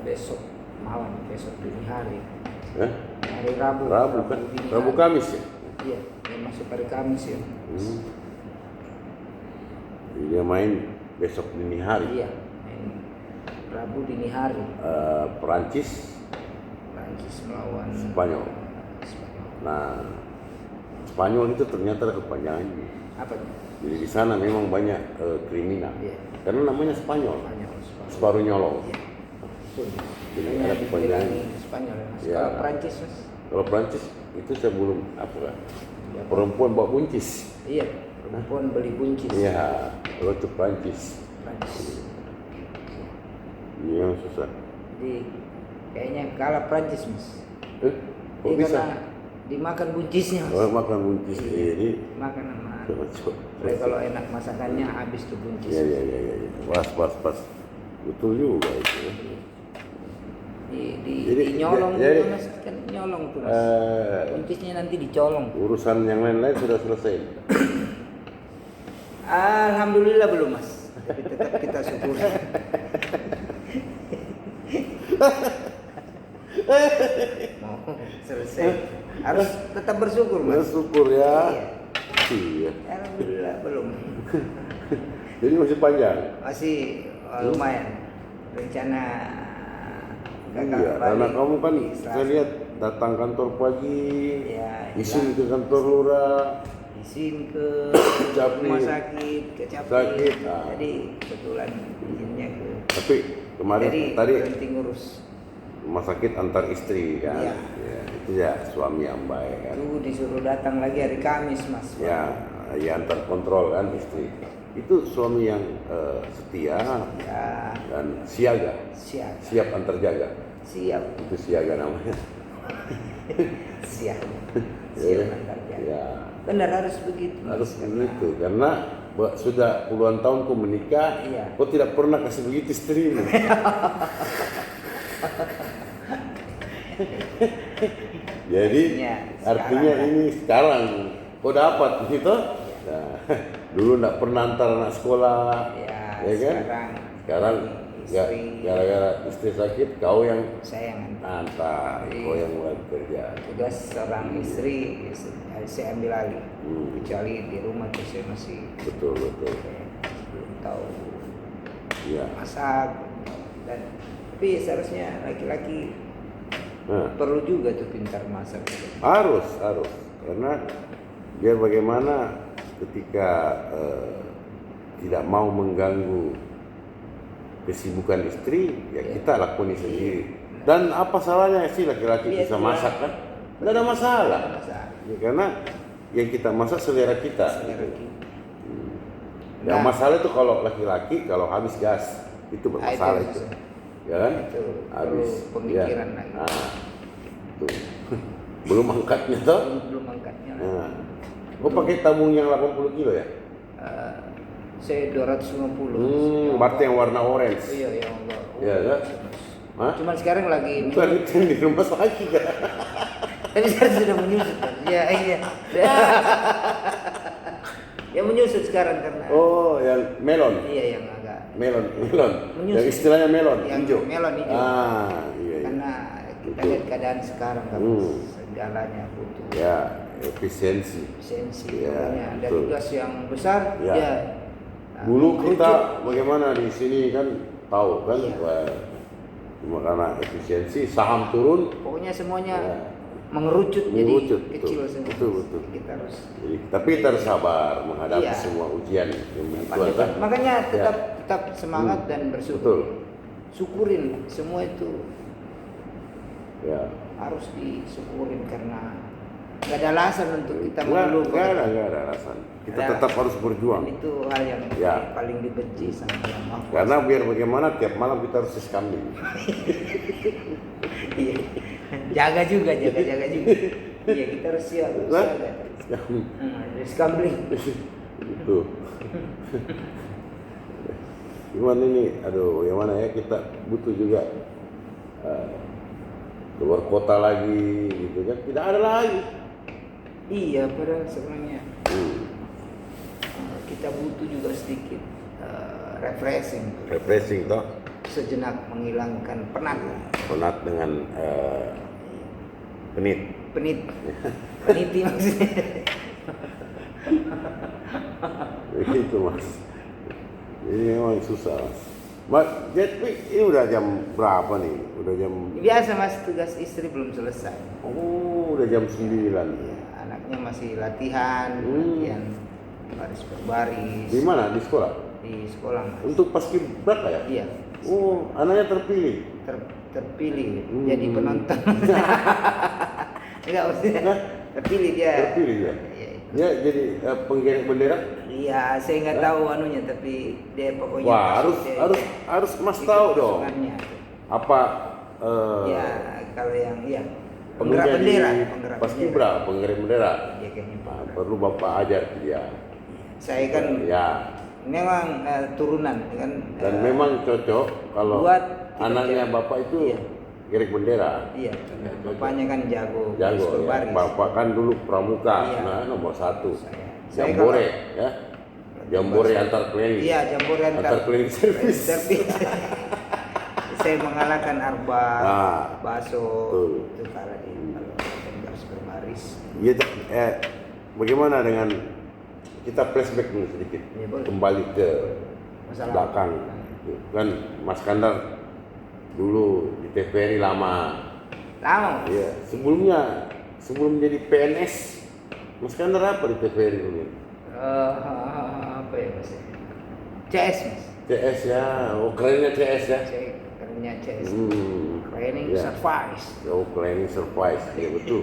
besok malam, besok dini hari. Eh? Hari Rabu. Rabu kan? dini Rabu hari. Kamis ya? Iya, dia masuk hari Kamis ya. Jadi dia main besok dini hari. Iya, main Rabu dini hari. Perancis melawan Spanyol. Nah, Spanyol itu ternyata ada kepanjangannya. Apa tuh? Jadi di sana memang banyak kriminal. Iya. Karena namanya Spanyol. Spanyol. Separuh nyolong. Iya. Betul. Jadi Hanya ada kepanjangan. dibilang Spanyol ya, Mas. Iya. Kalau Prancis, Mas? Kalau Perancis itu saya belum apa kan? Ya, Perempuan bawa buncis. iya, perempuan beli buncis. Iya, kalau itu Perancis. Prancis. Ini yang susah. Jadi kayaknya kalah Prancis, Mas. Kok Iya, bisa? karena dimakan buncisnya, Mas. Orang makan buncis ini. Makan sama. Cocok. Tapi kalau enak masakannya habis tuh buncis. Iya. Pas. Betul juga itu. Ya. Jadi- Dinyolong jadi- tuh, Mas. Kan nyolong tuh, Mas. Buncisnya nanti dicolong. Urusan yang lain-lain sudah selesai. Alhamdulillah belum, Mas. Tapi tetap kita syukuri. Mau selesai. Harus tetap bersyukur, Mas. Bersyukur ya. Iya. Iya. Alhamdulillah belum. Jadi masih panjang. Masih lumayan. Rencana Iya, karena kamu kan saya lihat datang kantor pagi, Ya, izin ke kantor lurah, izin ke Capri. rumah sakit, ke Capri. Sakit, nah. Jadi kebetulan izinnya ke. tapi kemarin Jadi tadi berhenti ngurus. rumah sakit antar istri kan, Iya. ya, itu ya suami yang baik kan, Itu disuruh datang lagi hari Kamis, Mas. ya antar kontrol kan istri, itu suami yang setia Ya, dan siaga, siap. siap antar jaga, Siap. itu siaga namanya. Siap. Ya, Siap antar jaga. ya. Benar harus begitu. Mas, Harus karena- begitu karena sudah puluhan tahun kau menikah, Iya. kau tidak pernah kasih begitu istrimu. Jadi Artinya artinya sekarang. ini sekarang kau dapat gitu. Nah, dulu tidak pernah antar anak sekolah, Ya, ya kan? Sekarang istri, gara-gara istri sakit kau yang saya yang antar, kau yang mulai kerja. tugas seorang istri saya ambil alih. Hmm. Kecuali di rumah tuh saya masih Betul. belum tahu Ya. masak dan tapi seharusnya laki-laki Nah. perlu juga tuh pintar masak. Harus karena biar bagaimana ketika tidak mau mengganggu kesibukan istri ya kita lakoni sendiri. Dan apa salahnya sih laki-laki Iya, bisa iya. masak kan? Tidak ada masalah. Masak. Ya, karena yang kita masak selera kita. Selera kita. Yang Nah. masalah itu kalau laki-laki kalau habis gas itu bermasalah itu. Ya kan? Itu Habis perlu pemikiran ya. lagi. Nah, itu. Belum angkatnya toh. Belum angkatnya. Nah, gua pakai tabung yang 80 kilo ya? Saya 250. Berarti yang warna orange. Iya, yang enggak. Iya, kan? Hah? Cuman sekarang lagi Bukan itu yang di rumah sakit kan? tapi sekarang sudah menyusut. Mas. Iya. Yang menyusut sekarang karena Oh, yang melon. iya yang agak Melon. Menyusut. Yang istilahnya melon, yang hijau. melon hijau. Iya. Karena kita Betul. lihat keadaan sekarang kan segalanya butuh Ya, efisiensi. efisiensi. Iya, Makanya ada betul. tugas yang besar Ya. ya. Dulu mengerucut. kita bagaimana di sini kan tahu kan, Iya. wah, cuma karena efisiensi saham turun. Pokoknya semuanya Ya. mengerucut, Mengerucut, jadi kecil betul. semua. Betul. Kita harus Jadi, tapi kita harus sabar menghadapi Iya. semua ujian yang begitu Makanya- kan. makanya Ya. tetap semangat dan bersyukur. Betul. Syukurin semua itu Ya. harus disyukurin karena nggak ada alasan untuk kita Nggak mengeluh. ada alasan. Kita Ya. tetap harus berjuang. Dan itu hal yang Ya. paling dibenci sama yang maha kuasa. Karena biar bagaimana tiap malam kita harus sis kambing. Iya. jaga juga. Iya, kita harus siap. Nah, Siaga. Scambling. Itu. Gimana ini? Aduh, yang mana ya kita butuh juga keluar kota lagi gitu kan? Tidak ada lagi. Iya, padahal sebenarnya kita butuh juga sedikit refreshing. Refreshing toh. sejenak menghilangkan penat. Penat dengan Peniti maksudnya. Begitu Mas. Ini memang susah Mas. Mas, jadi ini udah jam berapa nih? Udah jam... Biasa Mas, tugas istri belum selesai. Oh, udah jam 9. Ya, anaknya masih latihan baris berbaris. Di mana? Di sekolah? Di sekolah Mas. Untuk paskibraka ya? Iya. Oh, anaknya terpilih. Terpilih jadi penonton. Enggak maksudnya. Hah? Terpilih dia. Terpilih ya? Iya. Dia jadi penggerek bendera? Iya, saya nggak tahu anunya, tapi dia pokoknya. Wah, dia harus Mas tahu dong. usungannya. Apa Ya, kalau yang penggerak bendera, penggerek bendera. Dia kayaknya Nah, perlu Bapak ajar dia. Saya kan Ya. memang turunan kan. Dan memang cocok kalau buat anaknya Bapak itu iya. gerek bendera. Iya, bapaknya kan jago Jago ya. berbaris. Bapak kan dulu pramuka, Iya. nah nomor 1. Saya Jambore kalau- ya. Jambore antar klinik. Iya, jambore Antar klinik servis. Saya mengalahkan Arba, Nah, Baso, betul. itu kalah di kalau baris berbaris. Iya, bagaimana dengan kita flashback dulu sedikit, Iya, boleh. kembali ke Masalah belakang. Kan Mas Kandar dulu di TVRI lama. lama. Iya, sebelum jadi PNS, Mas Kandar apa di TVRI dulu? Apa ya Mas? CS Mas. CS ya, oh kerennya CS ya. Saya kerja CS. Training Iya. service. Oh, cleaning service, ya betul.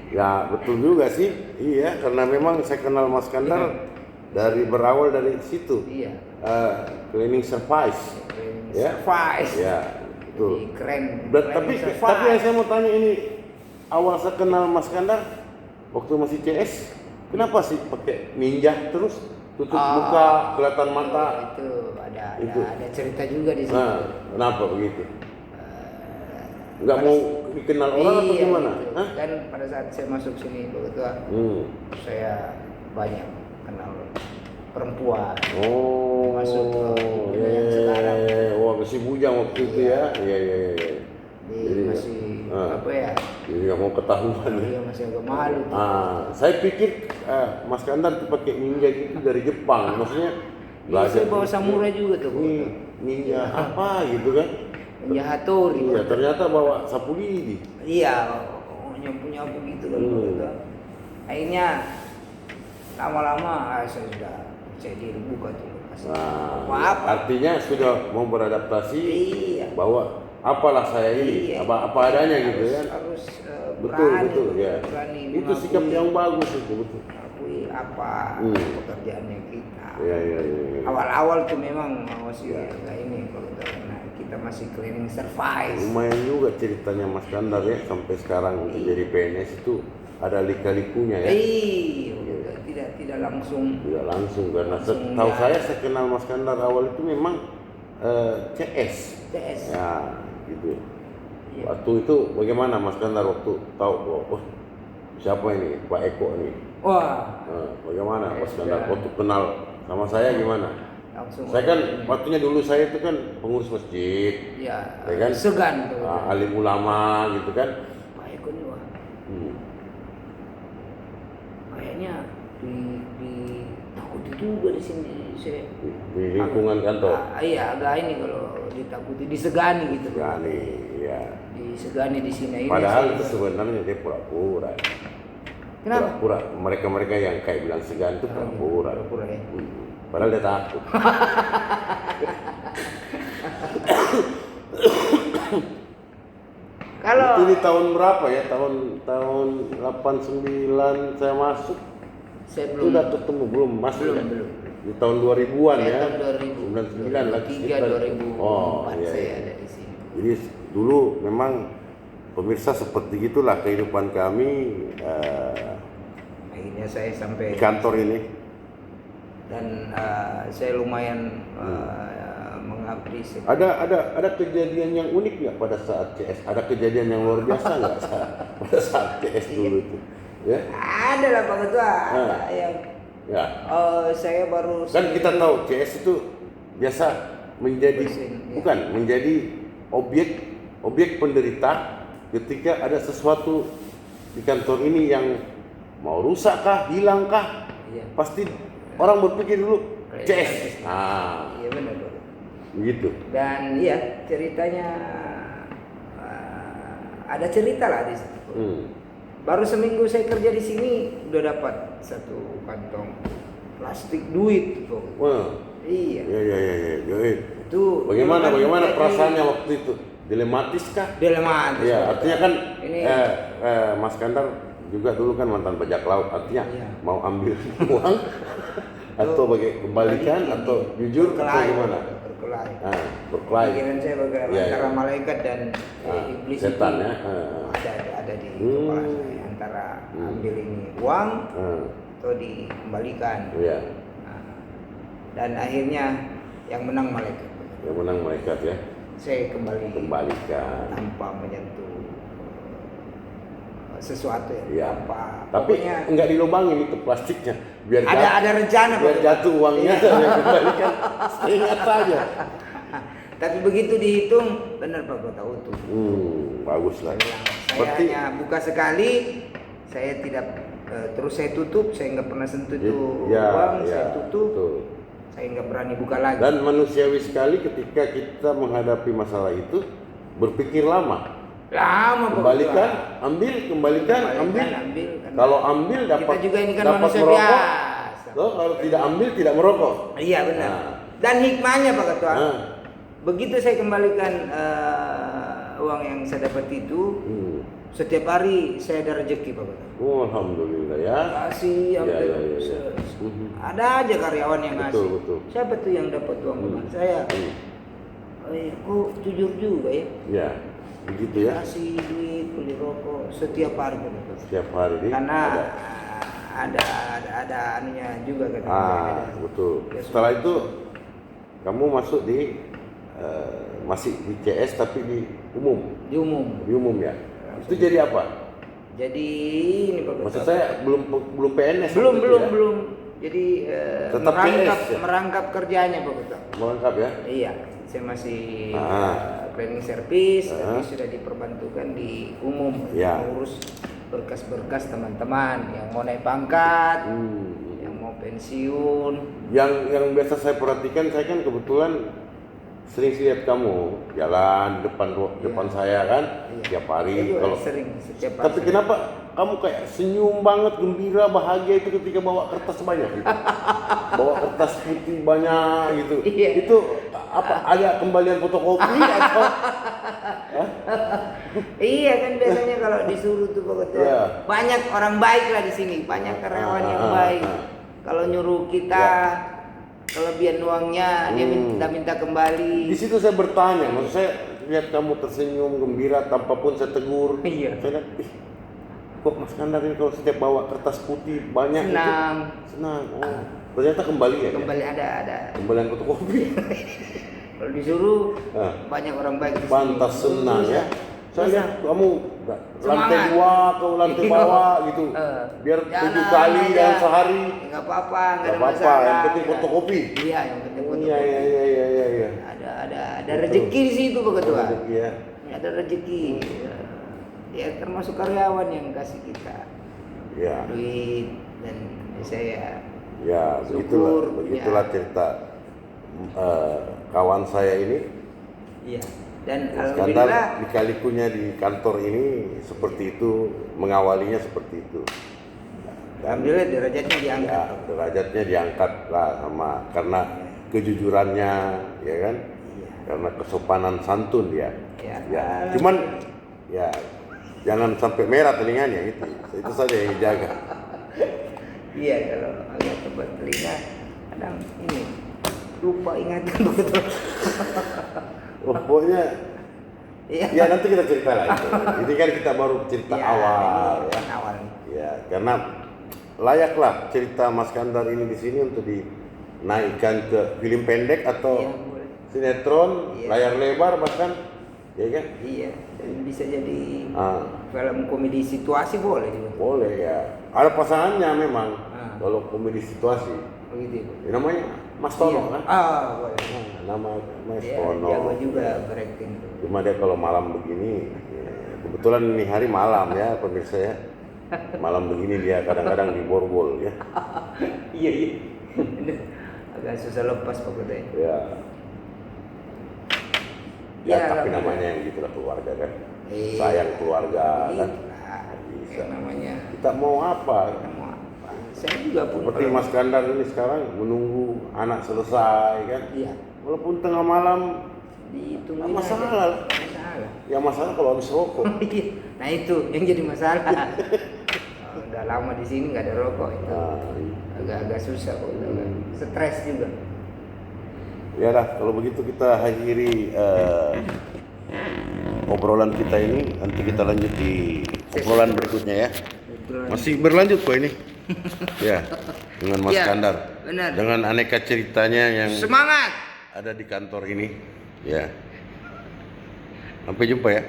Ya betul juga sih, iya karena memang saya kenal Mas Kandar dari berawal dari situ. Iya. Cleaning service, Training ya. service. Ya betul. Jadi keren. Tapi Training yang saya mau tanya ini, awal saya kenal Mas Kandar waktu masih CS, kenapa sih pakai ninja terus tutup muka, kelihatan mata? Itu ada cerita juga di situ. Nah, kenapa begitu? Nggak mau dikenal orang atau Iya, gimana? gitu. Hah? Kan pada saat saya masuk sini kebetulan saya banyak kenal perempuan. Oh, Masuk ke dunia yang sekarang. wah masih bujang waktu itu ya, iya. Jadi masih apa ya? Jadi nggak mau ketahuan. Iya, masih agak malu. Saya pikir Mas Kandar tuh pakai ninja gitu dari Jepang, maksudnya Saya bawa samurai juga tuh. ninja apa gitu kan? Ninja Hattori. Iya, ternyata bawa sapu lidi. Iya, nyapu gitu kan. Akhirnya lama-lama saya diri buka tuh. Nah, artinya sudah mau beradaptasi Iya. bahwa apalah saya ini, Iya. apa adanya gitu kan. Harus Betul ya. berani Itu sikap yang bagus itu betul. mengakui apa pekerjaannya kita. Iya. Awal-awal tuh memang masih kayak ini kalau karena kita masih cleaning service. Lumayan juga ceritanya Mas Kandar ya sampai sekarang untuk jadi PNS itu ada lika-likunya ya. Tidak langsung. Tidak langsung karena Langsung tahu ya. saya kenal Mas Kandar awal itu memang CS. CS. Ya, gitu. Iya. Waktu itu bagaimana Mas Kandar waktu tahu siapa ini Pak Eko ini? Wah, Bagaimana Mas sudah. Kandar waktu kenal sama saya gimana? langsung. Saya kan waktunya dulu saya itu kan pengurus masjid, ya kan? segan tuh. Alim ulama gitu kan. Pak Eko nih wah. Kayaknya ditakuti juga di sini saya. Di lingkungan kantor. Iya, agak ini kalau ditakuti, disegani gitu. Berani, ya. Disegani di sini. Ini Padahal saya- itu sebenarnya dia pura-pura. Kenapa? Pura-pura. Mereka yang kayak bilang segan itu pura-pura. Pura-pura ya. Padahal dia takut. Kalau Itu di tahun berapa ya? Tahun 89 saya masuk. saya Itu udah ketemu belum masuk ya? belum. Di tahun 2000-an ya. Tahun 2000. 99 lah 2003, 2004 iya. saya ada di sini. Jadi dulu memang pemirsa seperti gitulah kehidupan kami Akhirnya saya sampai di kantor ini. dan saya lumayan mengabdi. Ada kejadian yang unik nggak pada saat CS? Ada kejadian yang luar biasa nggak pada saat CS dulu itu? Ya, Ada lah Pak Ketua. Ada yang ya. saya baru Kan kita tahu CS itu biasa menjadi Bersin, ya. bukan menjadi objek penderita ketika ada sesuatu di kantor ini yang mau rusak kah, hilang kah, Iya. pasti orang berpikir dulu Kayak CS. CS. Iya benar Pak. Begitu. Dan iya ceritanya ada cerita lah di situ. Baru seminggu saya kerja di sini udah dapat satu kantong plastik duit Pak. Wah. Iya. Ya. Itu Bagaimana kan jadi perasaannya waktu itu? Dilematis kah? dilematis. Iya, Pak. artinya kan Ini Mas Kandar juga dulu kan mantan bajak laut, artinya Iya. mau ambil uang atau kembalikan Ini atau jujur atau berkelahi, gimana? Berkelahi. Berkelahi. Pikiran saya bagaimana Iya, antara iya. malaikat dan iblis setan itu ya. ada di kepala saya antara ambil ini uang atau dikembalikan. Iya. Nah, dan akhirnya yang menang malaikat. Yang menang malaikat ya. Saya kembalikan Kembalikan. tanpa menyentuh sesuatu Iya. ya. Tanpa. Tapi Pokoknya enggak dilubangin itu plastiknya. Biar ada rencana biar Pak. jatuh uangnya Iya. saya kembalikan. Ingat saja. Tapi begitu dihitung benar Pak kota utuh. Bagus lah. Saya hanya buka sekali, saya tidak terus saya tutup, saya nggak pernah sentuh itu uang, saya tutup, betul. saya nggak berani buka lagi. Dan manusiawi sekali ketika kita menghadapi masalah itu berpikir lama. Lama Pak Kembalikan, Ketua. ambil, kembalikan, ambil. Kan. Kalau ambil dapat Kita juga ini kan dapat manusia merokok. biasa. Loh, kalau tidak ambil tidak merokok. Iya benar. Nah. Dan hikmahnya Pak Ketua, Nah. begitu saya kembalikan uang yang saya dapat itu, setiap hari saya ada rezeki Pak Ketua. Oh, alhamdulillah ya. Kasih hampir Ya. ada aja karyawan yang ngasih. Betul. Siapa tuh yang dapat uang bukan saya? Kok jujur juga ya? Ya, begitu ya. Kasih duit beli rokok setiap hari Pak Ketua. Setiap hari Karena ada anunya juga kan. Betul. Setelah itu kamu masuk di masih di CS tapi di umum. Di umum. Di umum ya. Itu jadi apa? Jadi ini Pak Ketua. Maksud saya belum PNS. belum waktu itu belum ya? belum. Jadi Tetap merangkap PS, ya? merangkap kerjanya Pak Ketua. Melengkap ya. Iya, saya masih cleaning service, tapi sudah diperbantukan di umum Ya. mengurus berkas-berkas teman-teman yang mau naik pangkat, yang mau pensiun. Yang biasa saya perhatikan, saya kan kebetulan sering lihat kamu jalan depan saya kan tiap hari. Itu Kalau sering setiap hari. tapi kenapa kamu kayak senyum banget, gembira, bahagia itu ketika bawa kertas banyak gitu. Bawa kertas putih banyak gitu. Iya. Itu apa? Ada kembalian fotokopi atau? Iya kan biasanya kalau disuruh tuh Pak Ketua. Iya. Banyak orang baik lah di sini, banyak karyawan yang baik. Kalau nyuruh kita kelebihan uangnya dia minta kembali. Di situ saya bertanya, maksud saya lihat kamu tersenyum, gembira, tanpa pun saya tegur. Iya. Saya lihat, kok Mas Kandar ini kalau setiap bawa kertas putih banyak Senang. itu senang. Oh, ternyata kembali ya. Kembali ada. Kembalian fotokopi. Kalau disuruh banyak orang baik di sini. Pantas senang ya. Saya lihat kamu lantai Semangat. 2 ke lantai bawah gitu. Biar 7 kali dalam sehari. Enggak apa-apa, enggak ada Gak apa-apa, masalah. yang penting fotokopi. Iya, yang penting fotokopi. Iya. Ada rezeki di situ Pak Ketua. Rezeki ya. Ada rezeki. Ya termasuk karyawan yang kasih kita Ya. duit dan saya Ya, syukur, begitulah cerita kawan saya ini. iya. Dan Mas alhamdulillah Kandar lika-likunya di kantor ini seperti itu, mengawalinya seperti itu. alhamdulillah derajatnya diangkat. Ya, derajatnya diangkat lah sama karena kejujurannya, ya kan? Iya. Karena kesopanan santun dia. Ya. Ya, cuman ya jangan sampai merah telinganya itu saja yang dijaga. Iya, kalau agak tebal telinga kadang ini lupa ingatan betul. Oh, pokoknya Iya. ya nanti kita cerita lah itu. Ini kan kita baru cerita Ya, awal ini ya. awal. Ya, karena layaklah cerita Mas Kandar ini di sini untuk dinaikkan ke film pendek atau Iya, boleh. sinetron, Iya. layar lebar bahkan, ya kan? Iya, dan bisa jadi Ah, film komedi situasi boleh juga. boleh ya. Ada pasangannya memang. Ah. Kalau komedi situasi. begitu. Namanya Mas Tono Iya. kan? Boleh. Nama Mas Dia Tono. jago juga berakting tuh. Cuma dia kalau malam begini, ya, kebetulan ini hari malam ya pemirsa ya. Malam begini dia kadang-kadang di borgol ya. Iya. Agak susah lepas pokoknya. Ya. Ya, Tapi lah, namanya yang gitulah keluarga kan. Iya. Sayang keluarga kan. Bisa namanya. Kita mau apa? Kita mau apa? Saya juga pun Seperti kalau- Mas Kandar ini sekarang menunggu anak selesai kan. Iya. Walaupun tengah malam, Dihitungin nggak masalah aja. lah. Nggak masalah. yang masalah kalau habis rokok. Iya. Nah itu yang jadi masalah. Udah lama di sini nggak ada rokok itu. Nah, Agak-agak susah kok. Agak stres juga. ya lah, kalau begitu kita akhiri obrolan kita ini. Nanti kita lanjut di obrolan berikutnya ya. Masih berlanjut kok ini. Ya, dengan Mas Ya, Kandar. benar. Dengan aneka ceritanya yang Semangat. ada di kantor ini. Ya. Sampai jumpa ya.